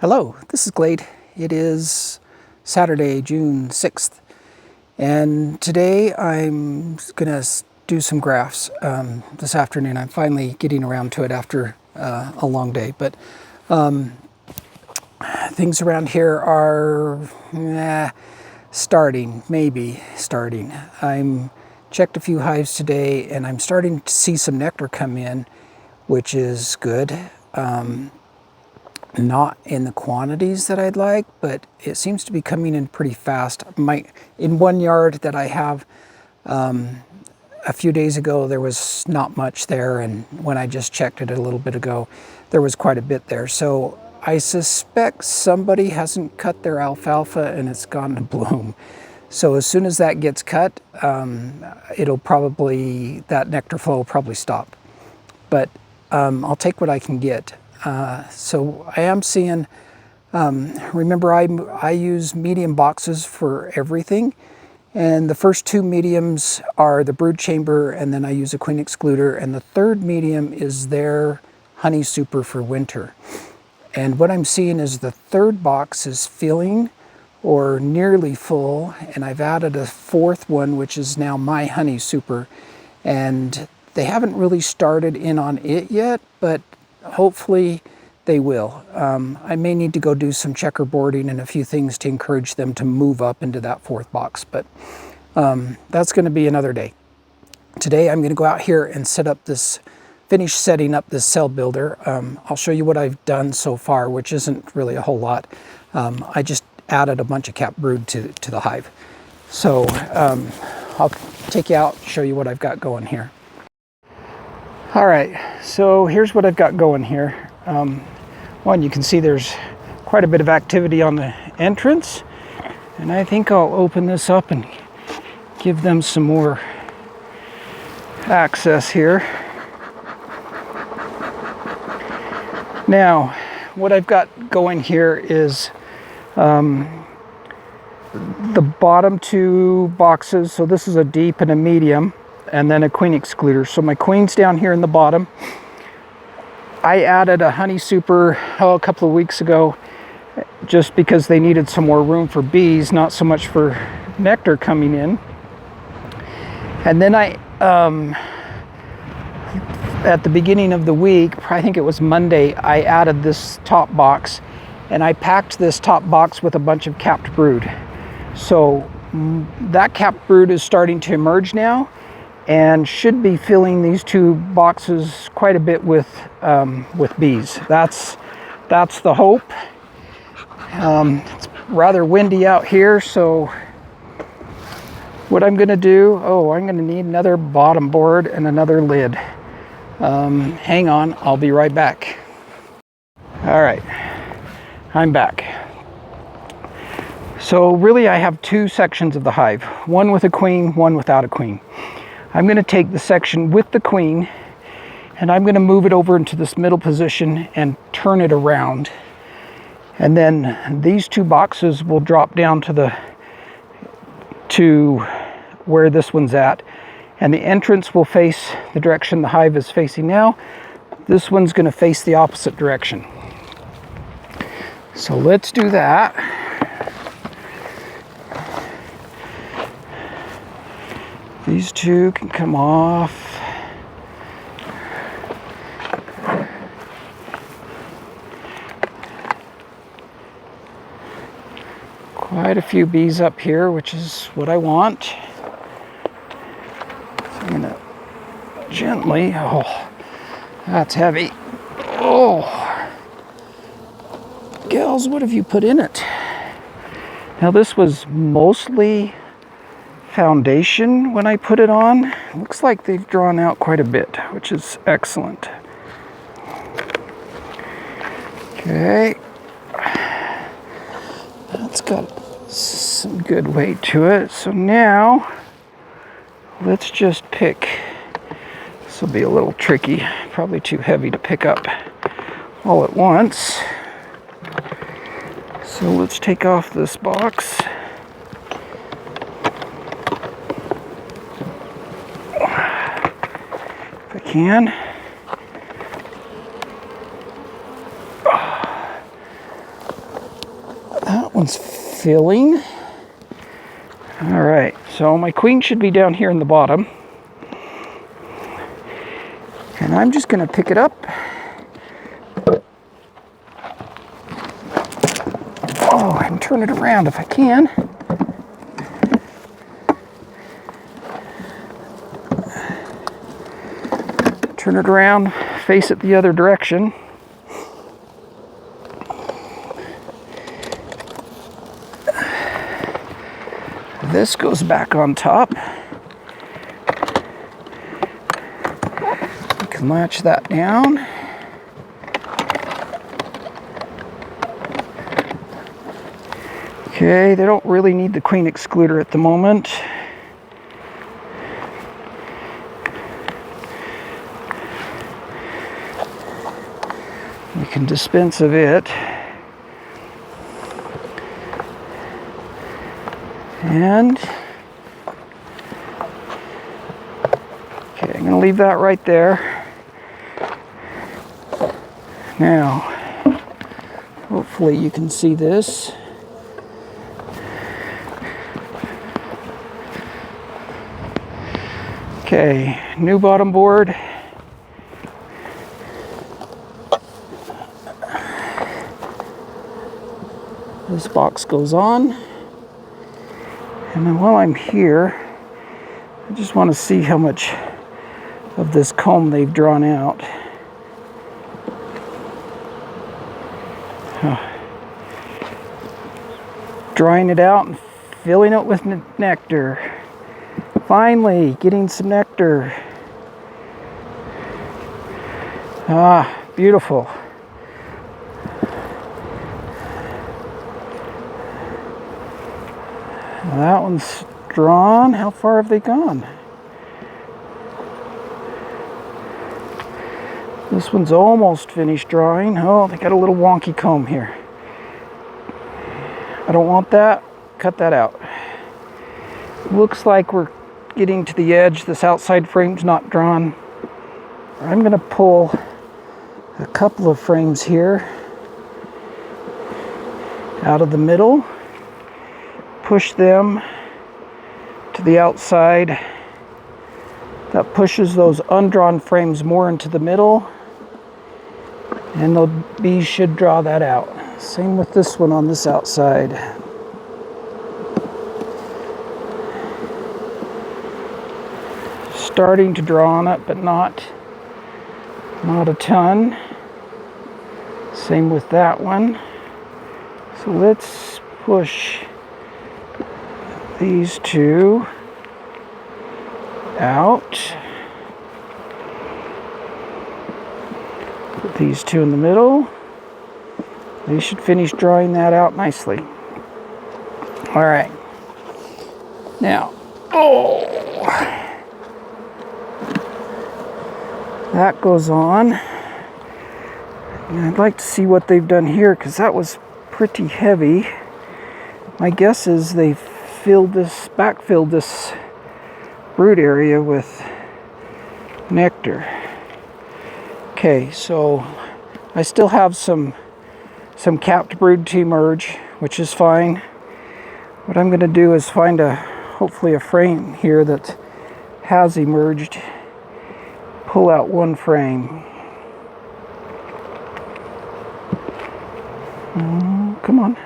Hello, this is Glade. It is Saturday, June 6th, and today I'm going to do some grafts this afternoon. I'm finally getting around to it after a long day, but things around here are maybe starting. I'm checked a few hives today, and I'm starting to see some nectar come in, which is good. Not in the quantities that I'd like, but it seems to be coming in pretty fast. In one yard that I have, a few days ago, there was not much there, and when I just checked it a little bit ago, there was quite a bit there. So I suspect somebody hasn't cut their alfalfa and it's gone to bloom. So as soon as that gets cut, that nectar flow will probably stop. But I'll take what I can get. So I am seeing, remember I use medium boxes for everything, and the first two mediums are the brood chamber, and then I use a queen excluder, and the third medium is their honey super for winter. And what I'm seeing is the third box is filling or nearly full, and I've added a fourth one, which is now my honey super, and they haven't really started in on it yet, but hopefully they will. I may need to go do some checkerboarding and a few things to encourage them to move up into that fourth box, but that's going to be another day. Today I'm going to go out here and finish setting up this cell builder. I'll show you what I've done so far, which isn't really a whole lot. I just added a bunch of capped brood to the hive. So I'll take you out, show you what I've got going here. All right, so here's what I've got going here. One, you can see there's quite a bit of activity on the entrance, and I think I'll open this up and give them some more access here. Now, what I've got going here is the bottom two boxes. So this is a deep and a medium, and then a queen excluder. So my queen's down here in the bottom. I added a honey super a couple of weeks ago just because they needed some more room for bees, not so much for nectar coming in. And then at the beginning of the week, I think it was Monday, I added this top box, and I packed this top box with a bunch of capped brood. So that capped brood is starting to emerge now, and should be filling these two boxes quite a bit with bees. That's the hope. It's rather windy out here, so what I'm going to do, I'm going to need another bottom board and another lid. Hang on, I'll be right back. All right, I'm back. So really I have two sections of the hive, one with a queen, one without a queen. I'm going to take the section with the queen, and I'm going to move it over into this middle position and turn it around. And then these two boxes will drop down to where this one's at. And the entrance will face the direction the hive is facing now. This one's going to face the opposite direction. So let's do that. These two can come off. Quite a few bees up here, which is what I want. So I'm gonna gently, that's heavy. Gals, what have you put in it? Now this was mostly foundation when I put it on. It looks like they've drawn out quite a bit, which is excellent. Okay, that's got some good weight to it. So now let's just pick. This will be a little tricky, probably too heavy to pick up all at once. So let's take off this box. If I can. That one's filling. All right, so my queen should be down here in the bottom. And I'm just going to pick it up. Oh, and turn it around if I can. Turn it around, face it the other direction. This goes back on top. You can latch that down. Okay, they don't really need the queen excluder at the moment. You can dispense of it. And okay, I'm going to leave that right there. Now, hopefully you can see this. Okay, new bottom board. This box goes on. And then while I'm here, I just want to see how much of this comb they've drawn out. Drying it out and filling it with nectar. Finally, getting some nectar. Ah, beautiful. That one's drawn. How far have they gone? This one's almost finished drawing. Oh, they got a little wonky comb here. I don't want that. Cut that out. Looks like we're getting to the edge. This outside frame's not drawn. I'm going to pull a couple of frames here out of the middle, push them to the outside. That pushes those undrawn frames more into the middle, and the bees should draw that out. Same with this one on this outside. Starting to draw on it, but not a ton. Same with that one. So let's push these two out. Put these two in the middle. They should finish drawing that out nicely. All right. Now, that goes on. And I'd like to see what they've done here, because that was pretty heavy. My guess is they backfilled this brood area with nectar. Okay, so I still have some capped brood to emerge, which is fine. What I'm going to do is find hopefully a frame here that has emerged. Pull out one frame. Come on.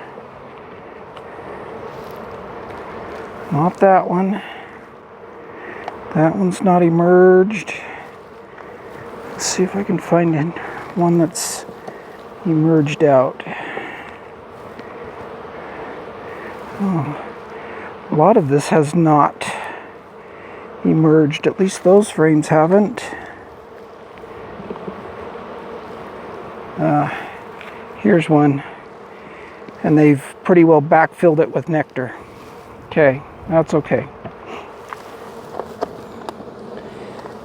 Not that one. That one's not emerged. Let's see if I can find one that's emerged out. A lot of this has not emerged. At least those frames haven't. Here's one, and they've pretty well backfilled it with nectar. Okay, that's okay.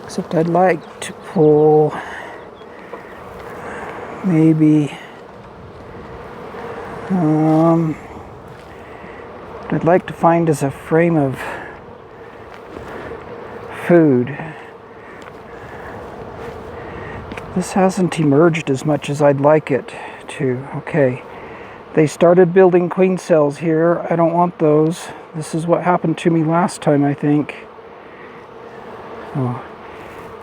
Except I'd like to pull maybe what I'd like to find is a frame of food. This hasn't emerged as much as I'd like it to. Okay, They started building queen cells here. I don't want those. This is what happened to me last time, I think. Oh,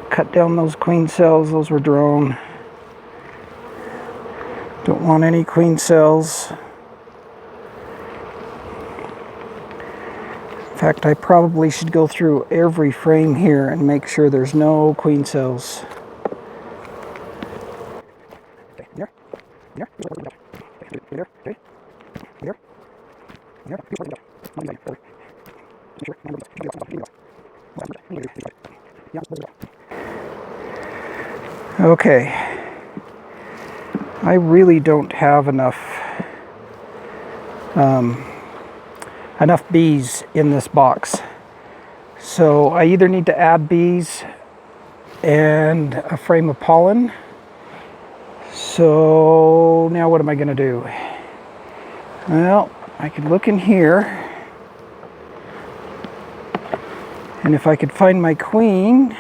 cut down those queen cells. Those were drone. Don't want any queen cells. In fact, I probably should go through every frame here and make sure there's no queen cells. Okay, I really don't have enough bees in this box, so I either need to add bees and a frame of pollen. So now what am I going to do? Well, I could look in here, and if I could find my queen,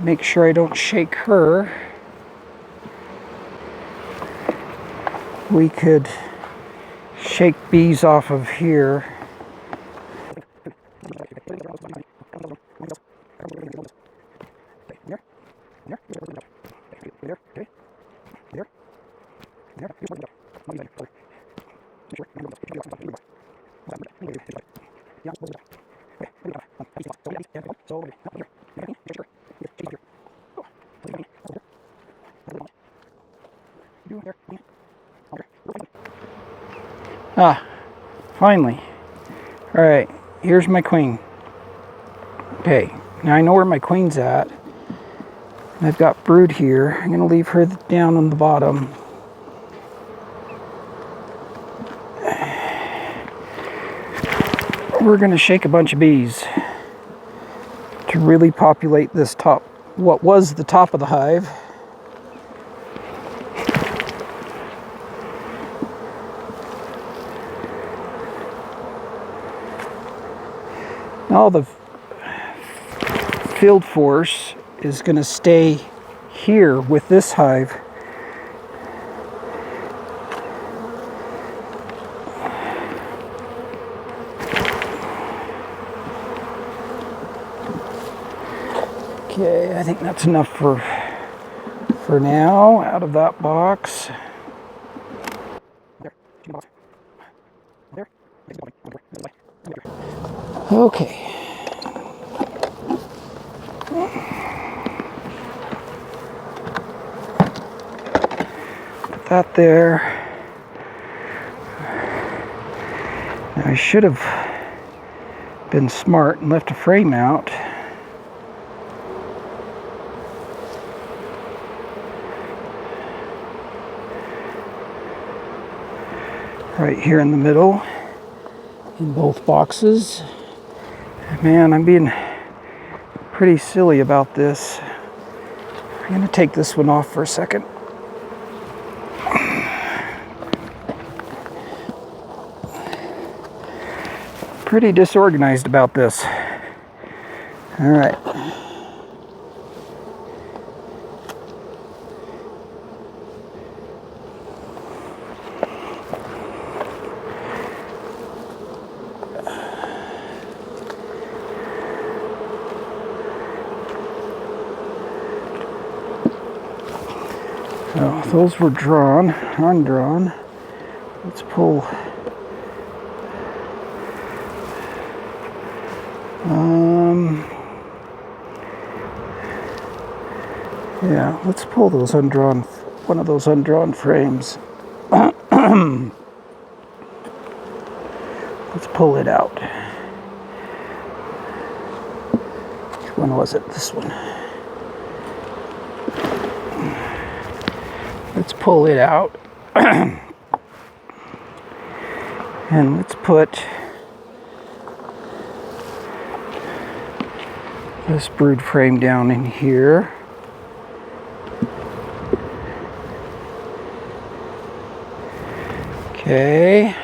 make sure I don't shake her, we could shake bees off of here. Ah, finally. All right, here's my queen. Okay, now I know where my queen's at. I've got brood here. I'm gonna leave her down on the bottom. We're gonna shake a bunch of bees to really populate this top, what was the top of the hive. All the field force is going to stay here with this hive. Okay, I think that's enough for now out of that box. Okay. Put that there. Now I should have been smart and left a frame out. Right here in the middle, in both boxes. Man, I'm being pretty silly about this. I'm going to take this one off for a second. Pretty disorganized about this. All right. So those were undrawn. Let's pull. Yeah, let's pull those undrawn, one of those undrawn frames. Let's pull it out. Which one was it? This one. Let's pull it out. And let's put this brood frame down in here. Okay.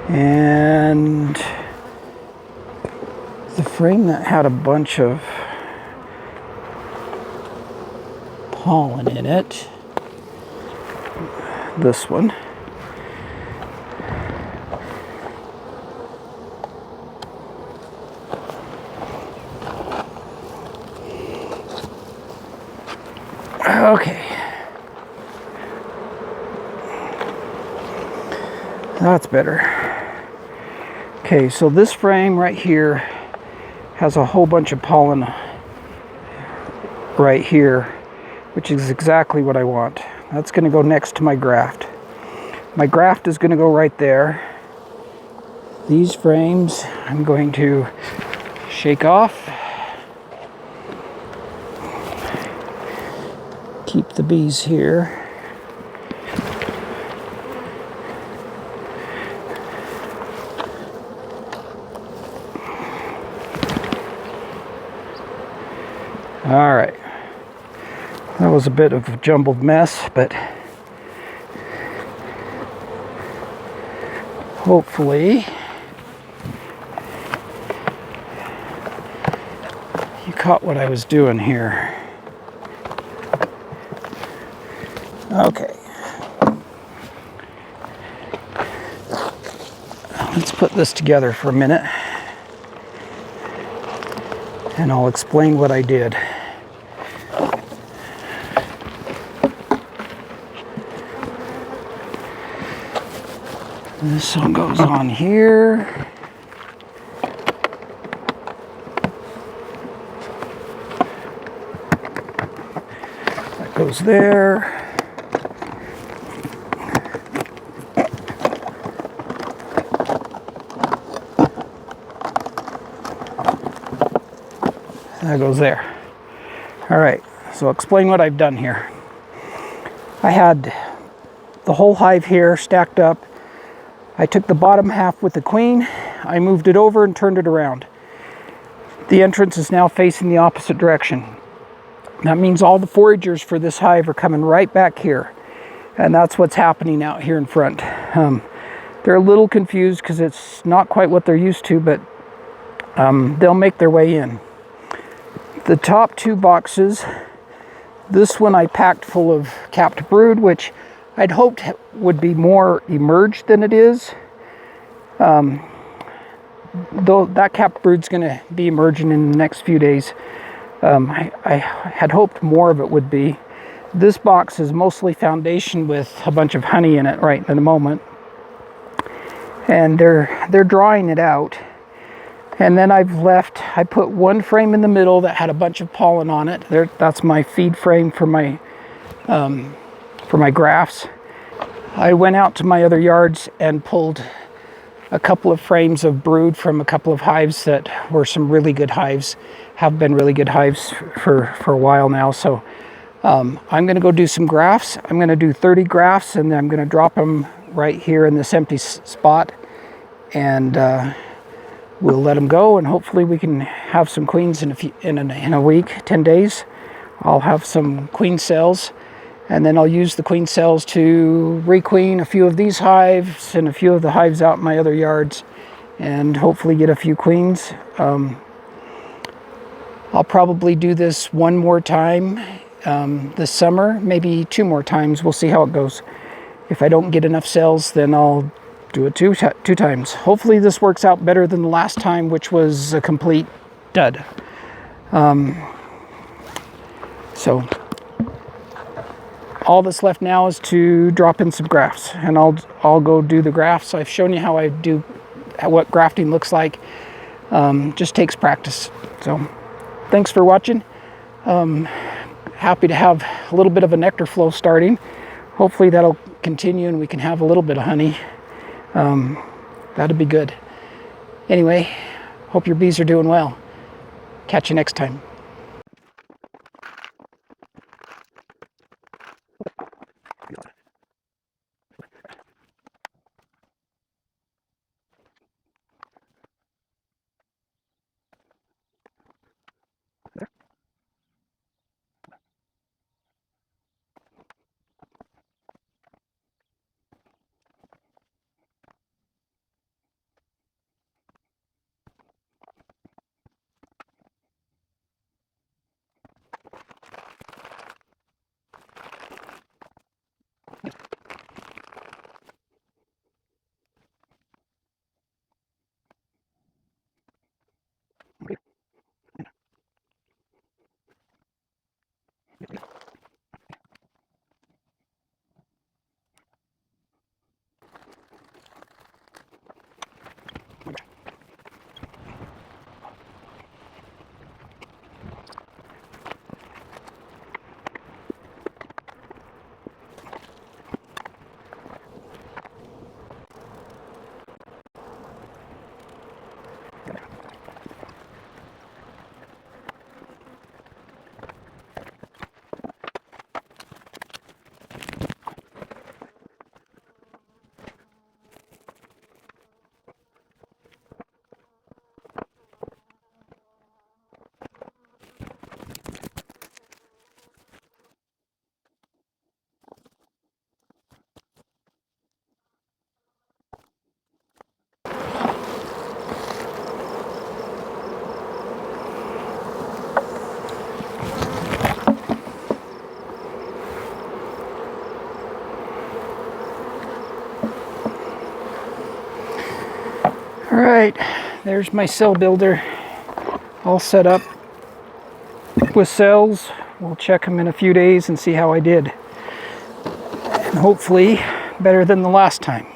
And the frame that had a bunch of pollen in it. This one. Okay. That's better. Okay, so this frame right here has a whole bunch of pollen right here, which is exactly what I want. That's going to go next to my graft. My graft is going to go right there. These frames I'm going to shake off. Keep the bees here. All right. That was a bit of a jumbled mess, but hopefully you caught what I was doing here. Okay. Let's put this together for a minute, and I'll explain what I did. This one goes on here. That goes there. That goes there. All right, so explain what I've done here. I had the whole hive here stacked up. I took the bottom half with the queen, I moved it over and turned it around. The entrance is now facing the opposite direction. That means all the foragers for this hive are coming right back here. And that's what's happening out here in front. They're a little confused because it's not quite what they're used to, but they'll make their way in. The top two boxes, this one I packed full of capped brood, which I'd hoped would be more emerged than it is. Though that capped brood's going to be emerging in the next few days. I had hoped more of it would be. This box is mostly foundation with a bunch of honey in it right in the moment. And they're drawing it out. And then I put one frame in the middle that had a bunch of pollen on it. That's my feed frame for my grafts. I went out to my other yards and pulled a couple of frames of brood from a couple of hives that were some really good hives, have been really good hives for a while now. So I'm going to go do some grafts. I'm going to do 30 grafts, and then I'm going to drop them right here in this empty spot. And we'll let them go, and hopefully we can have some queens in a week, 10 days. I'll have some queen cells, and then I'll use the queen cells to requeen a few of these hives and a few of the hives out in my other yards, and hopefully get a few queens. I'll probably do this one more time this summer, maybe 2 more times. We'll see how it goes. If I don't get enough cells, then I'll do it two times. Hopefully this works out better than the last time, which was a complete dud. So all that's left now is to drop in some grafts, and I'll go do the grafts. I've shown you how I do, what grafting looks like. Just takes practice. So thanks for watching. Happy to have a little bit of a nectar flow starting. Hopefully that'll continue and we can have a little bit of honey. That'd be good. Anyway, hope your bees are doing well. Catch you next time. All right, there's my cell builder all set up with cells. We'll check them in a few days and see how I did. And hopefully better than the last time.